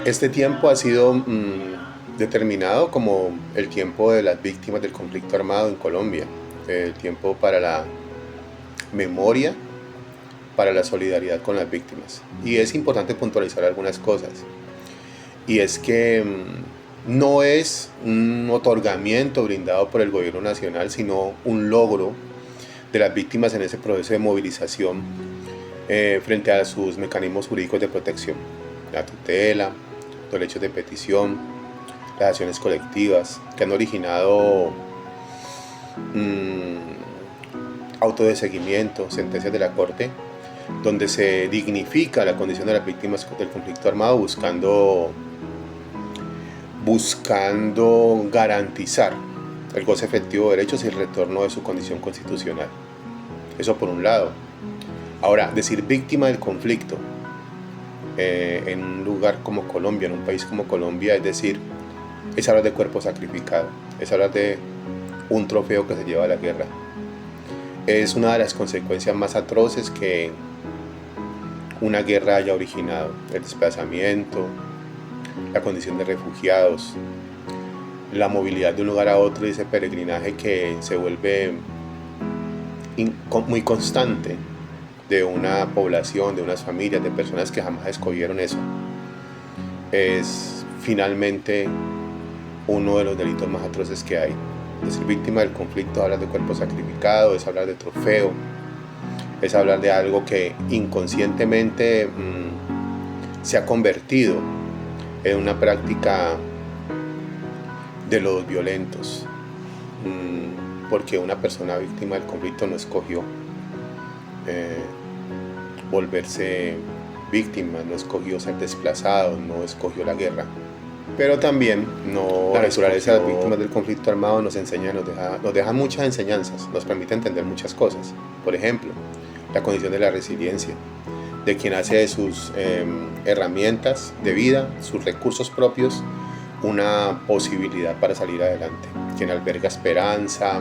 Este tiempo ha sido determinado como el tiempo de las víctimas del conflicto armado en Colombia, el tiempo para la memoria, para la solidaridad con las víctimas. Y es importante puntualizar algunas cosas. Y es que no es un otorgamiento brindado por el gobierno nacional, sino un logro de las víctimas en ese proceso de movilización frente a sus mecanismos jurídicos de protección. La tutela, los derechos de petición, las acciones colectivas que han originado autos de seguimiento, sentencias de la Corte, donde se dignifica la condición de las víctimas del conflicto armado buscando garantizar el goce efectivo de derechos y el retorno de su condición constitucional. Eso por un lado. Ahora, decir víctima del conflicto en un lugar como Colombia, en un país como Colombia, es hablar de cuerpo sacrificado, es hablar de un trofeo que se lleva a la guerra. Es una de las consecuencias más atroces que una guerra haya originado: el desplazamiento, la condición de refugiados, la movilidad de un lugar a otro y ese peregrinaje que se vuelve muy constante de una población, de unas familias, de personas que jamás escogieron eso. Es finalmente uno de los delitos más atroces que hay. Decir víctima del conflicto, hablar de cuerpo sacrificado, es hablar de trofeo, es hablar de algo que inconscientemente se ha convertido en una práctica de los violentos, porque una persona víctima del conflicto no escogió volverse víctima, no escogió ser desplazado, no escogió la guerra. Pero también la naturaleza de las víctimas del conflicto armado nos deja muchas enseñanzas, nos permite entender muchas cosas. Por ejemplo, la condición de la resiliencia, de quien hace de sus herramientas de vida, sus recursos propios, una posibilidad para salir adelante, quien alberga esperanza,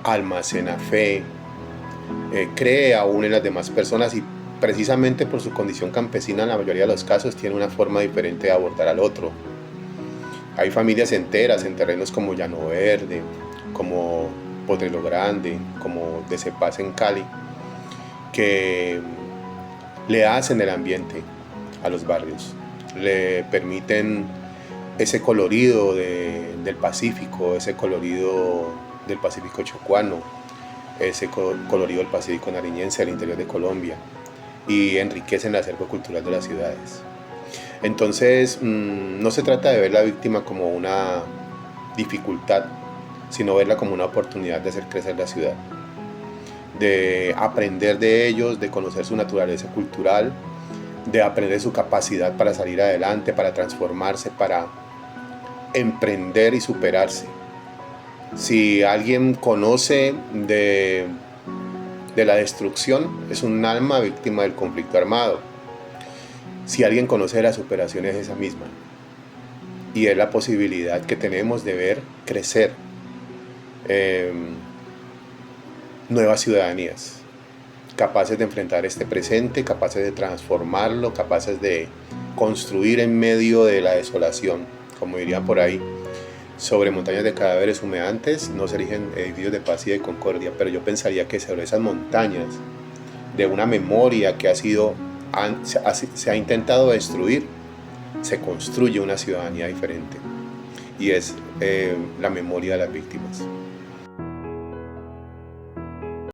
almacena fe, cree aún en las demás personas y precisamente por su condición campesina en la mayoría de los casos tiene una forma diferente de abordar al otro. Hay familias enteras en terrenos como Llano Verde, como Potrero Grande, como de Cepaz en Cali, que le hacen el ambiente a los barrios, le permiten ese colorido del Pacífico, ese colorido del Pacífico chocuano, ese colorido del Pacífico nariñense al interior de Colombia, y enriquecen el acervo cultural de las ciudades. Entonces, no se trata de ver la víctima como una dificultad, sino verla como una oportunidad de hacer crecer la ciudad, de aprender de ellos, de conocer su naturaleza cultural, de aprender su capacidad para salir adelante, para transformarse, para emprender y superarse. Si alguien conoce de la destrucción, es un alma víctima del conflicto armado. Si alguien conoce de la superación, es esa misma. Y es la posibilidad que tenemos de ver crecer nuevas ciudadanías, capaces de enfrentar este presente, capaces de transformarlo, capaces de construir en medio de la desolación. Como dirían por ahí, sobre montañas de cadáveres humeantes no se erigen edificios de paz y de concordia, pero yo pensaría que sobre esas montañas de una memoria que se ha intentado destruir, se construye una ciudadanía diferente, y es la memoria de las víctimas.